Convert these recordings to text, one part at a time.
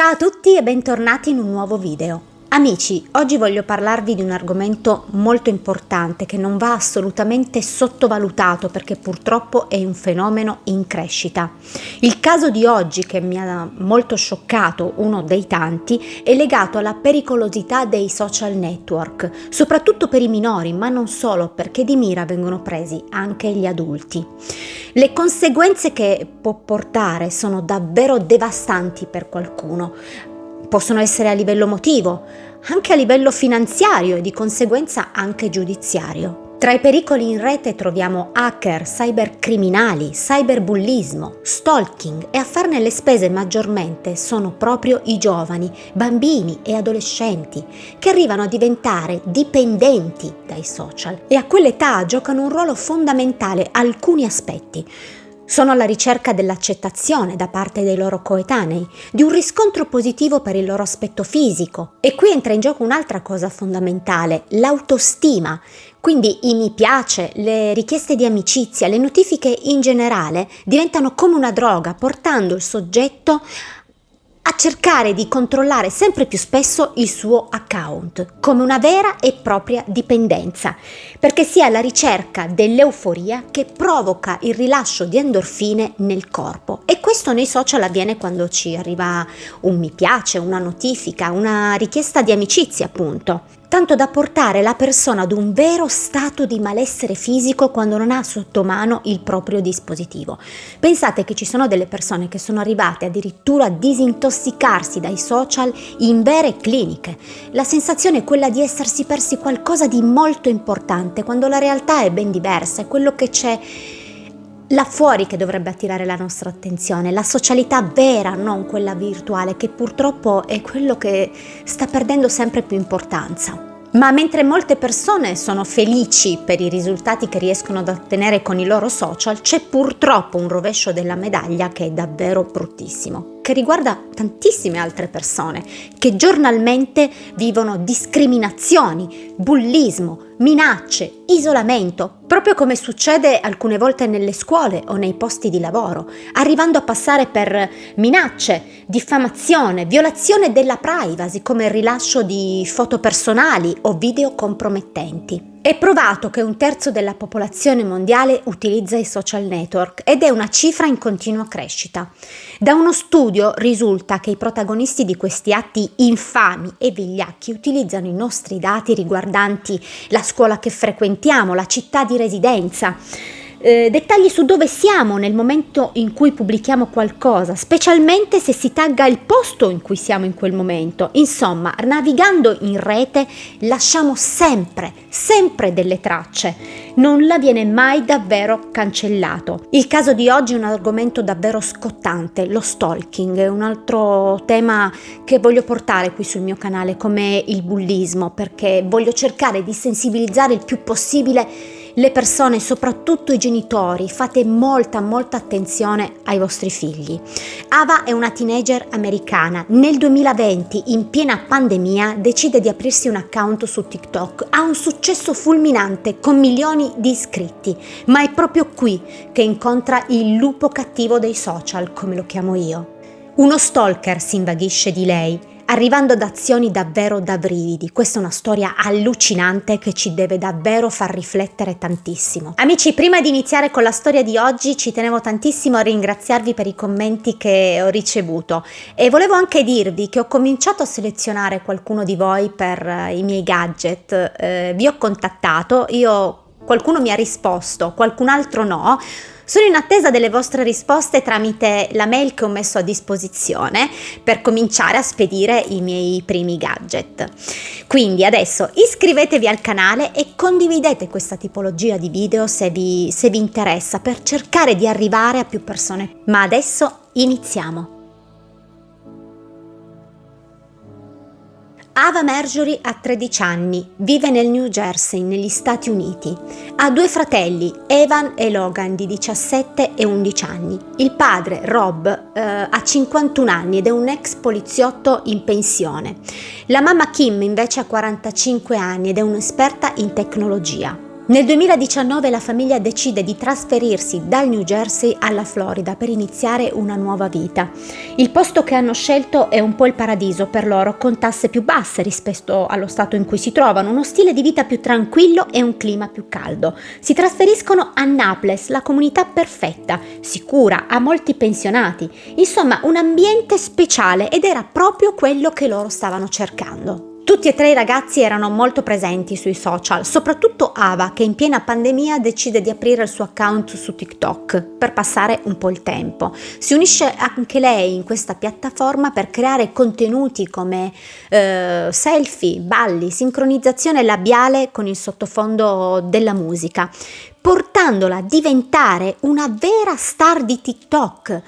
Ciao a tutti e bentornati in un nuovo video. Amici, oggi voglio parlarvi di un argomento molto importante che non va assolutamente sottovalutato perché purtroppo è un fenomeno in crescita. Il caso di oggi che mi ha molto scioccato, uno dei tanti, è legato alla pericolosità dei social network, soprattutto per i minori, ma non solo, perché di mira vengono presi anche gli adulti. Le conseguenze che può portare sono davvero devastanti per qualcuno. Possono essere a livello emotivo, anche a livello finanziario e di conseguenza anche giudiziario. Tra i pericoli in rete troviamo hacker, cybercriminali, cyberbullismo, stalking e a farne le spese maggiormente sono proprio i giovani, bambini e adolescenti che arrivano a diventare dipendenti dai social e a quell'età giocano un ruolo fondamentale alcuni aspetti. Sono alla ricerca dell'accettazione da parte dei loro coetanei, di un riscontro positivo per il loro aspetto fisico. E qui entra in gioco un'altra cosa fondamentale, l'autostima. Quindi i mi piace, le richieste di amicizia, le notifiche in generale diventano come una droga, portando il soggetto a cercare di controllare sempre più spesso il suo account, come una vera e propria dipendenza, perché si è alla ricerca dell'euforia che provoca il rilascio di endorfine nel corpo. E questo nei social avviene quando ci arriva un mi piace, una notifica, una richiesta di amicizia, appunto. Tanto da portare la persona ad un vero stato di malessere fisico quando non ha sotto mano il proprio dispositivo. Pensate che ci sono delle persone che sono arrivate addirittura a disintossicarsi dai social in vere cliniche. La sensazione è quella di essersi persi qualcosa di molto importante, quando la realtà è ben diversa, è quello che c'è là fuori che dovrebbe attirare la nostra attenzione, la socialità vera, non quella virtuale, che purtroppo è quello che sta perdendo sempre più importanza. Ma mentre molte persone sono felici per i risultati che riescono ad ottenere con i loro social, c'è purtroppo un rovescio della medaglia che è davvero bruttissimo, che riguarda tantissime altre persone che giornalmente vivono discriminazioni, bullismo, minacce, isolamento, proprio come succede alcune volte nelle scuole o nei posti di lavoro, arrivando a passare per minacce, diffamazione, violazione della privacy, come il rilascio di foto personali o video compromettenti. È provato che 1/3 della popolazione mondiale utilizza i social network ed è una cifra in continua crescita. Da uno studio risulta che i protagonisti di questi atti infami e vigliacchi utilizzano i nostri dati riguardanti la scuola che frequentiamo, la città di residenza, dettagli su dove siamo nel momento in cui pubblichiamo qualcosa, specialmente se si tagga il posto in cui siamo in quel momento. Insomma, navigando in rete lasciamo sempre delle tracce, nulla viene mai davvero cancellato. Il caso di oggi è un argomento davvero scottante, lo stalking è un altro tema che voglio portare qui sul mio canale, come il bullismo, perché voglio cercare di sensibilizzare il più possibile le persone, soprattutto i genitori. Fate molta attenzione ai vostri figli. Ava è una teenager americana. Nel 2020, in piena pandemia, decide di aprirsi un account su TikTok. Ha un successo fulminante con milioni di iscritti, ma è proprio qui che incontra il lupo cattivo dei social, come lo chiamo io. Uno stalker si invaghisce di lei, arrivando ad azioni davvero da brividi. Questa è una storia allucinante che ci deve davvero far riflettere tantissimo. Amici, prima di iniziare con la storia di oggi ci tenevo tantissimo a ringraziarvi per i commenti che ho ricevuto e volevo anche dirvi che ho cominciato a selezionare qualcuno di voi per i miei gadget. Vi ho contattato, qualcuno mi ha risposto, qualcun altro no. Sono in attesa delle vostre risposte tramite la mail che ho messo a disposizione per cominciare a spedire i miei primi gadget. Quindi adesso iscrivetevi al canale e condividete questa tipologia di video se vi interessa, per cercare di arrivare a più persone. Ma adesso iniziamo. Ava Marjorie ha 13 anni, vive nel New Jersey, negli Stati Uniti. Ha 2 fratelli, Evan e Logan, di 17 e 11 anni. Il padre, Rob, ha 51 anni ed è un ex poliziotto in pensione. La mamma Kim invece ha 45 anni ed è un'esperta in tecnologia. Nel 2019 la famiglia decide di trasferirsi dal New Jersey alla Florida per iniziare una nuova vita. Il posto che hanno scelto è un po' il paradiso per loro, con tasse più basse rispetto allo stato in cui si trovano, uno stile di vita più tranquillo e un clima più caldo. Si trasferiscono a Naples, la comunità perfetta, sicura, ha molti pensionati, insomma un ambiente speciale, ed era proprio quello che loro stavano cercando. Tutti e tre i ragazzi erano molto presenti sui social, soprattutto Ava, che in piena pandemia decide di aprire il suo account su TikTok per passare un po' il tempo. Si unisce anche lei in questa piattaforma per creare contenuti come selfie, balli, sincronizzazione labiale con il sottofondo della musica, portandola a diventare una vera star di TikTok,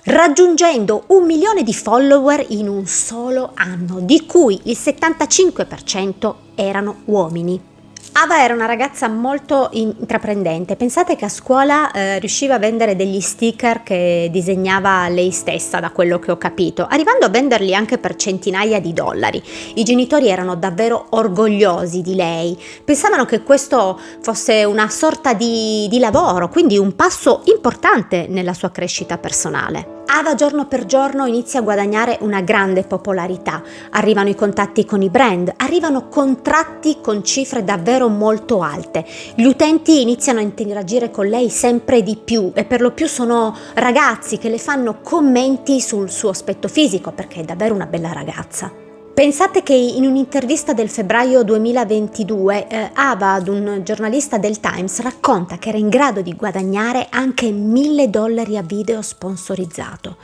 raggiungendo 1 milione di follower in un solo anno, di cui il 75% erano uomini. Ava era una ragazza molto intraprendente. Pensate che a scuola riusciva a vendere degli sticker che disegnava lei stessa, da quello che ho capito, arrivando a venderli anche per centinaia di dollari. I genitori erano davvero orgogliosi di lei, pensavano che questo fosse una sorta di lavoro, quindi un passo importante nella sua crescita personale. Ava giorno per giorno inizia a guadagnare una grande popolarità, arrivano i contatti con i brand, arrivano contratti con cifre davvero molto alte, gli utenti iniziano a interagire con lei sempre di più e per lo più sono ragazzi che le fanno commenti sul suo aspetto fisico, perché è davvero una bella ragazza. Pensate che in un'intervista del febbraio 2022 Ava, ad un giornalista del Times, racconta che era in grado di guadagnare anche $1.000 a video sponsorizzato.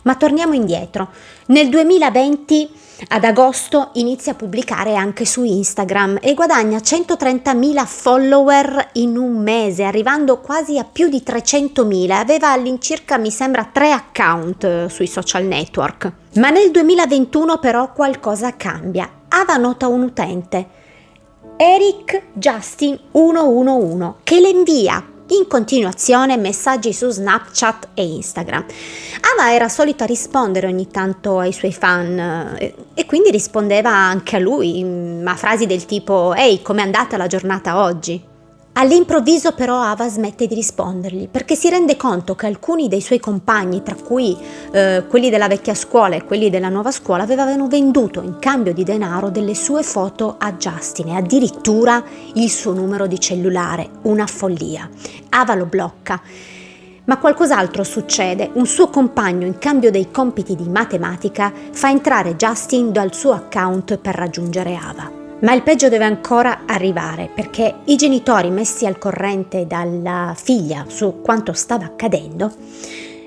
Ma torniamo indietro. Nel 2020, ad agosto, inizia a pubblicare anche su Instagram e guadagna 130.000 follower in un mese, arrivando quasi a più di 300.000. Aveva all'incirca, mi sembra, 3 account sui social network. Ma nel 2021 però qualcosa cambia. Ava nota un utente, Eric Justin 111, che le invia in continuazione messaggi su Snapchat e Instagram. Ava era solita rispondere ogni tanto ai suoi fan e quindi rispondeva anche a lui, a frasi del tipo «Ehi, com'è andata la giornata oggi?». All'improvviso però Ava smette di rispondergli perché si rende conto che alcuni dei suoi compagni, tra cui quelli della vecchia scuola e quelli della nuova scuola, avevano venduto in cambio di denaro delle sue foto a Justin e addirittura il suo numero di cellulare. Una follia. Ava lo blocca. Ma qualcos'altro succede. Un suo compagno, in cambio dei compiti di matematica, fa entrare Justin dal suo account per raggiungere Ava. Ma il peggio deve ancora arrivare, perché i genitori, messi al corrente dalla figlia su quanto stava accadendo,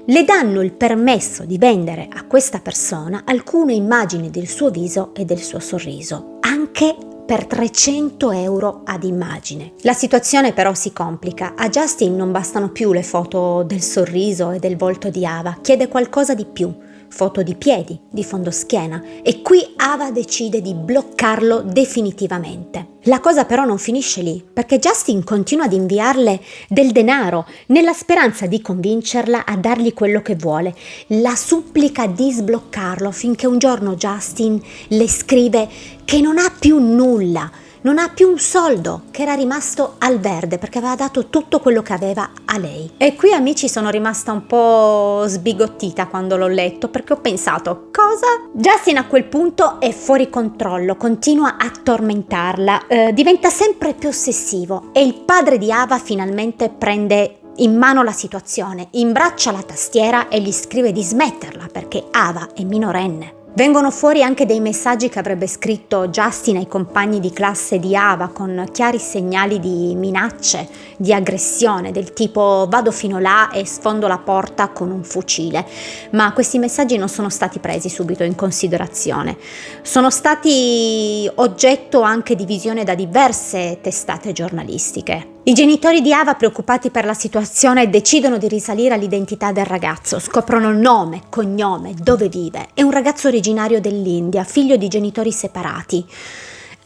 le danno il permesso di vendere a questa persona alcune immagini del suo viso e del suo sorriso, anche per 300 euro ad immagine. La situazione però si complica. A Justin non bastano più le foto del sorriso e del volto di Ava, chiede qualcosa di più. Foto di piedi, di fondoschiena, e qui Ava decide di bloccarlo definitivamente. La cosa però non finisce lì, perché Justin continua ad inviarle del denaro nella speranza di convincerla a dargli quello che vuole. La supplica di sbloccarlo finché un giorno Justin le scrive che non ha più nulla, non ha più un soldo, che era rimasto al verde perché aveva dato tutto quello che aveva a lei. E qui, amici, sono rimasta un po' sbigottita quando l'ho letto, perché ho pensato, cosa? Justin a quel punto è fuori controllo, continua a tormentarla, diventa sempre più ossessivo e il padre di Ava finalmente prende in mano la situazione, imbraccia la tastiera e gli scrive di smetterla perché Ava è minorenne. Vengono fuori anche dei messaggi che avrebbe scritto Justin ai compagni di classe di Ava con chiari segnali di minacce, di aggressione, del tipo vado fino là e sfondo la porta con un fucile. Ma questi messaggi non sono stati presi subito in considerazione. Sono stati oggetto anche di visione da diverse testate giornalistiche. I genitori di Ava, preoccupati per la situazione, decidono di risalire all'identità del ragazzo, scoprono nome, cognome, dove vive. È un ragazzo originario dell'India, figlio di genitori separati.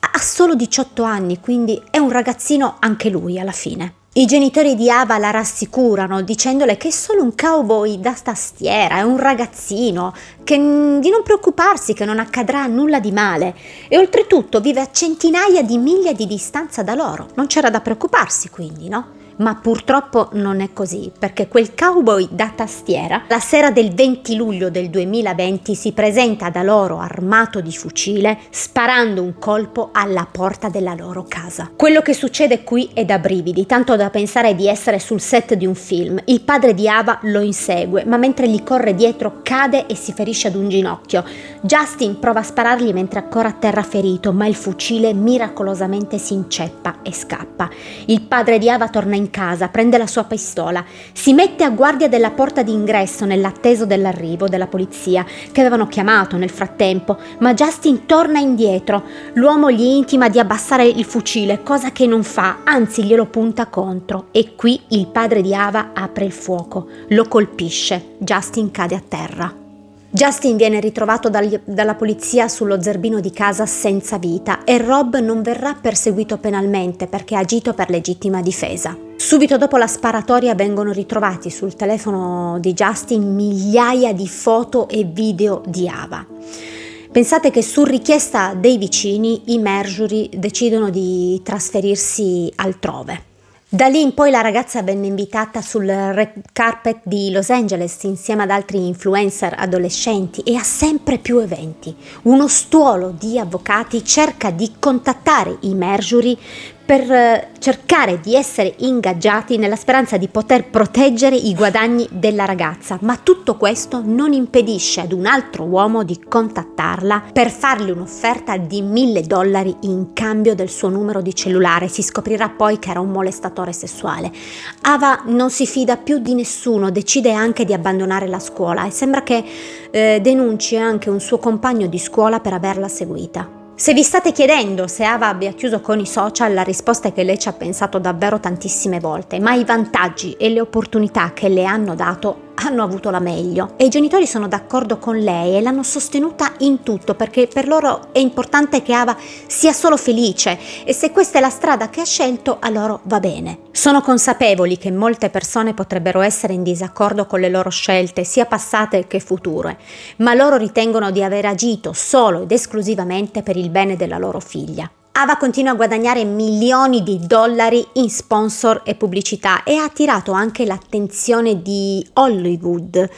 Ha solo 18 anni, quindi è un ragazzino anche lui alla fine. I genitori di Ava la rassicurano dicendole che è solo un cowboy da tastiera, è un ragazzino, di non preoccuparsi, che non accadrà nulla di male e oltretutto vive a centinaia di miglia di distanza da loro. Non c'era da preoccuparsi quindi, no? Ma purtroppo non è così, perché quel cowboy da tastiera la sera del 20 luglio del 2020 si presenta da loro armato di fucile, sparando un colpo alla porta della loro casa. Quello che succede qui è da brividi, tanto da pensare di essere sul set di un film. Il padre di Ava lo insegue, ma mentre gli corre dietro cade e si ferisce ad un ginocchio. Justin prova a sparargli mentre è ancora a terra ferito, ma il fucile miracolosamente si inceppa e scappa. Il padre di Ava torna in casa, prende la sua pistola, si mette a guardia della porta d'ingresso nell'atteso dell'arrivo della polizia che avevano chiamato nel frattempo, ma Justin torna indietro. L'uomo gli intima di abbassare il fucile, cosa che non fa, anzi glielo punta contro e qui il padre di Ava apre il fuoco, lo colpisce, Justin cade a terra. Justin viene ritrovato dalla polizia sullo zerbino di casa senza vita e Rob non verrà perseguito penalmente perché ha agito per legittima difesa. Subito dopo la sparatoria vengono ritrovati sul telefono di Justin migliaia di foto e video di Ava. Pensate che su richiesta dei vicini i Marjorie decidono di trasferirsi altrove. Da lì in poi la ragazza venne invitata sul red carpet di Los Angeles insieme ad altri influencer adolescenti e a sempre più eventi. Uno stuolo di avvocati cerca di contattare i Marjorie per cercare di essere ingaggiati nella speranza di poter proteggere i guadagni della ragazza, ma tutto questo non impedisce ad un altro uomo di contattarla per farle un'offerta di $1.000 in cambio del suo numero di cellulare. Si scoprirà poi che era un molestatore sessuale. Ava non si fida più di nessuno, decide anche di abbandonare la scuola e sembra che denunci anche un suo compagno di scuola per averla seguita. Se vi state chiedendo se Ava abbia chiuso con i social, la risposta è che lei ci ha pensato davvero tantissime volte, ma i vantaggi e le opportunità che le hanno dato hanno avuto la meglio e i genitori sono d'accordo con lei e l'hanno sostenuta in tutto perché per loro è importante che Ava sia solo felice e se questa è la strada che ha scelto a loro va bene. Sono consapevoli che molte persone potrebbero essere in disaccordo con le loro scelte sia passate che future, ma loro ritengono di aver agito solo ed esclusivamente per il bene della loro figlia. Ava continua a guadagnare milioni di dollari in sponsor e pubblicità e ha attirato anche l'attenzione di Hollywood,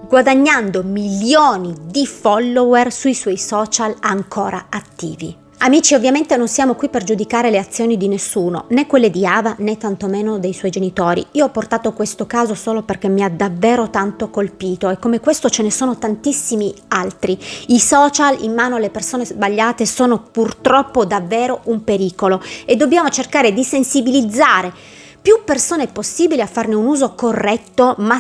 guadagnando milioni di follower sui suoi social ancora attivi. Amici, ovviamente non siamo qui per giudicare le azioni di nessuno, né quelle di Ava né tantomeno dei suoi genitori. Io ho portato questo caso solo perché mi ha davvero tanto colpito e come questo ce ne sono tantissimi altri. I social in mano alle persone sbagliate sono purtroppo davvero un pericolo e dobbiamo cercare di sensibilizzare più persone possibili a farne un uso corretto, ma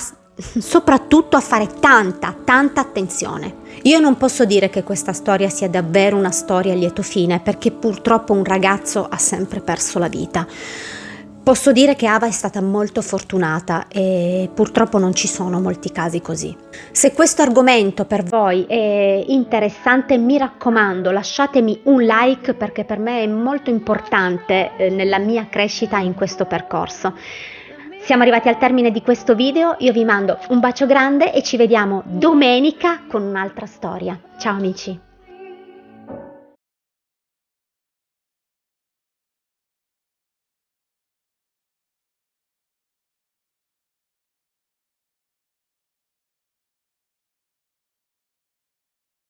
soprattutto a fare tanta attenzione. Io non posso dire che questa storia sia davvero una storia a lieto fine perché purtroppo un ragazzo ha sempre perso la vita. Posso dire che Ava è stata molto fortunata e purtroppo non ci sono molti casi così. Se questo argomento per voi è interessante, mi raccomando, lasciatemi un like perché per me è molto importante nella mia crescita in questo percorso. Siamo arrivati al termine di questo video, io vi mando un bacio grande e ci vediamo domenica con un'altra storia. Ciao amici!